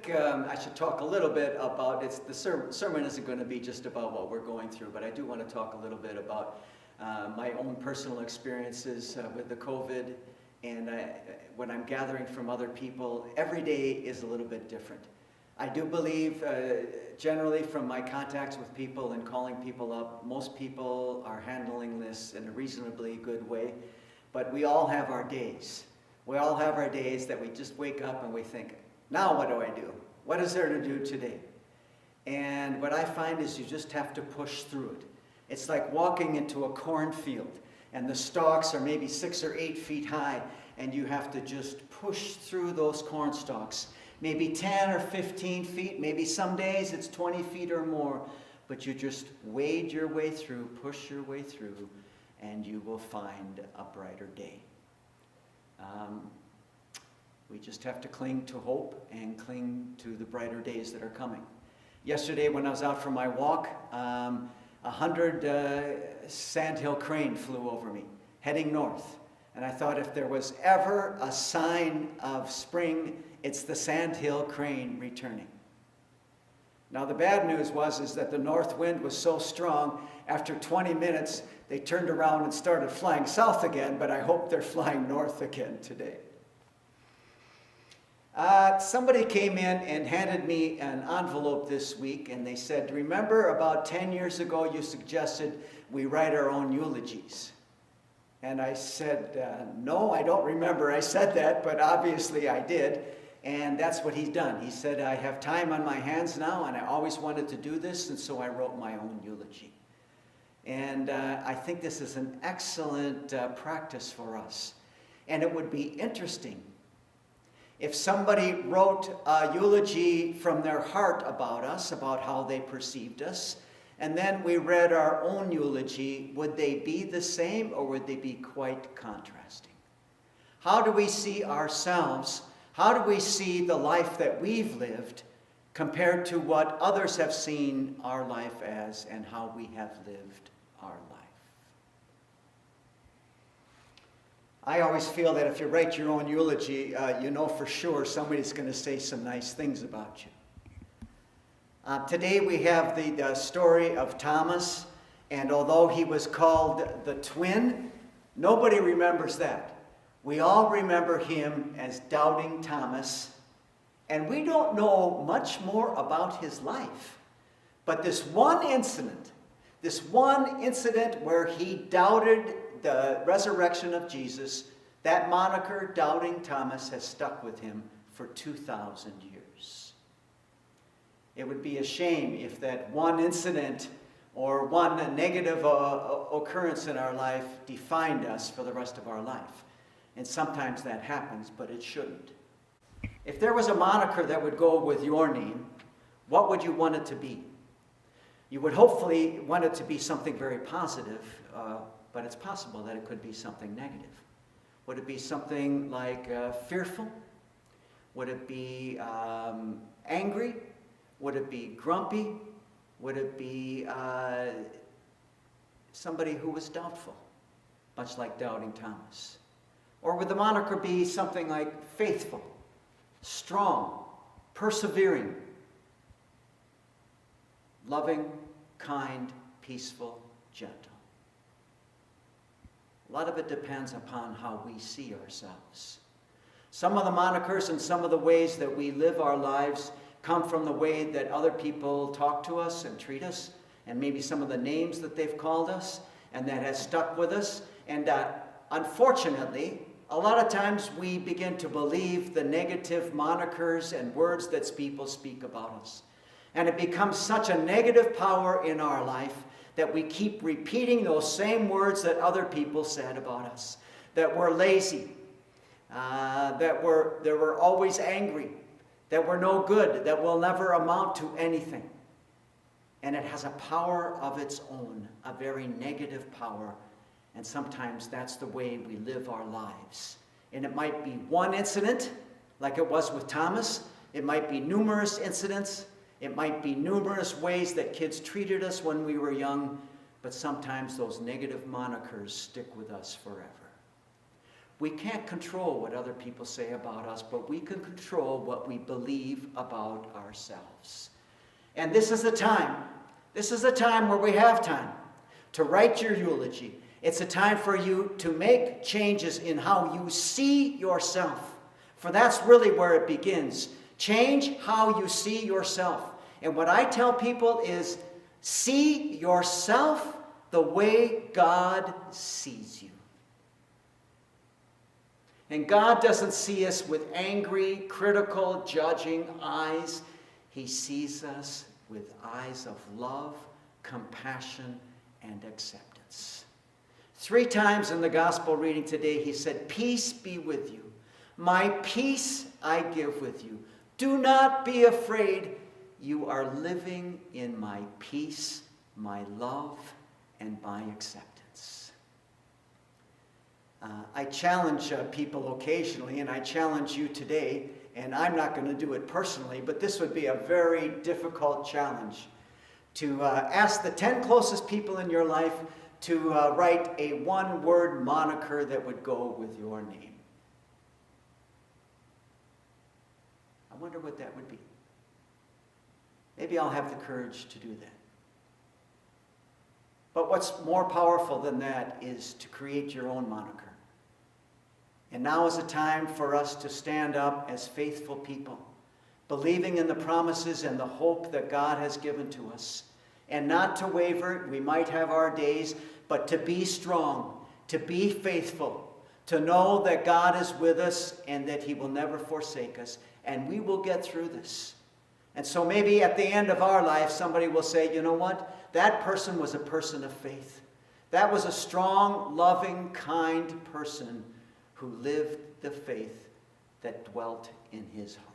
think I should talk a little bit about, the sermon isn't going to be just about what we're going through, but I do want to talk a little bit about my own personal experiences with the COVID. And when I'm gathering from other people, every day is a little bit different. I do believe, generally from my contacts with people and calling people up, most people are handling this in a reasonably good way. But we all have our days. We all have our days that we just wake up and we think, now what do I do? What is there to do today? And what I find is you just have to push through it. It's like walking into a cornfield, and the stalks are maybe 6 or 8 feet high, and you have to just push through those corn stalks. Maybe 10 or 15 feet, maybe some days it's 20 feet or more, but you just wade your way through, push your way through, and you will find a brighter day. We just have to cling to hope and cling to the brighter days that are coming. Yesterday when I was out for my walk, 100 sandhill crane flew over me, heading north. And I thought if there was ever a sign of spring, it's the sandhill crane returning. Now the bad news is that the north wind was so strong, after 20 minutes, they turned around and started flying south again, but I hope they're flying north again today. Somebody came in and handed me an envelope this week, and they said, remember about 10 years ago you suggested we write our own eulogies? And I said, no, I don't remember I said that, but obviously I did. And that's what he's done. He said, I have time on my hands now, and I always wanted to do this, and so I wrote my own eulogy. And I think this is an excellent practice for us. And it would be interesting if somebody wrote a eulogy from their heart about us, about how they perceived us, and then we read our own eulogy. Would they be the same, or would they be quite contrasting? How do we see ourselves? How do we see the life that we've lived compared to what others have seen our life as and how we have lived our life? I always feel that if you write your own eulogy, you know for sure somebody's going to say some nice things about you. Today we have the story of Thomas, and although he was called the twin, nobody remembers that. We all remember him as Doubting Thomas, and we don't know much more about his life. But this one incident where he doubted the resurrection of Jesus, that moniker, Doubting Thomas, has stuck with him for 2,000 years. It would be a shame if that one incident or one negative occurrence in our life defined us for the rest of our life. And sometimes that happens, but it shouldn't. If there was a moniker that would go with your name, what would you want it to be? You would hopefully want it to be something very positive, but it's possible that it could be something negative. Would it be something like fearful? Would it be angry? Would it be grumpy? Would it be somebody who was doubtful, much like Doubting Thomas? Or would the moniker be something like faithful, strong, persevering, loving, kind, peaceful, gentle? A lot of it depends upon how we see ourselves. Some of the monikers and some of the ways that we live our lives come from the way that other people talk to us and treat us, and maybe some of the names that they've called us, and that has stuck with us. And unfortunately, a lot of times we begin to believe the negative monikers and words that people speak about us. And it becomes such a negative power in our life that we keep repeating those same words that other people said about us. That we're lazy, that we're always angry, that we're no good, that we'll never amount to anything. And it has a power of its own, a very negative power. And sometimes that's the way we live our lives. And it might be one incident, like it was with Thomas. It might be numerous incidents. It might be numerous ways that kids treated us when we were young. But sometimes those negative monikers stick with us forever. We can't control what other people say about us, but we can control what we believe about ourselves. And this is the time. This is the time where we have time to write your eulogy. It's a time for you to make changes in how you see yourself. For that's really where it begins. Change how you see yourself. And what I tell people is, see yourself the way God sees you. And God doesn't see us with angry, critical, judging eyes. He sees us with eyes of love, compassion, and acceptance. 3 times in the gospel reading today, he said, peace be with you. My peace I give with you. Do not be afraid. You are living in my peace, my love, and my acceptance. I challenge people occasionally, and I challenge you today, and I'm not going to do it personally, but this would be a very difficult challenge, to ask the 10 closest people in your life to write a one-word moniker that would go with your name. I wonder what that would be. Maybe I'll have the courage to do that. But what's more powerful than that is to create your own moniker. And now is a time for us to stand up as faithful people, believing in the promises and the hope that God has given to us, and not to waver. We might have our days, but to be strong, to be faithful, to know that God is with us and that he will never forsake us, and we will get through this. And so maybe at the end of our life, somebody will say, you know what? That person was a person of faith. That was a strong, loving, kind person who lived the faith that dwelt in his heart.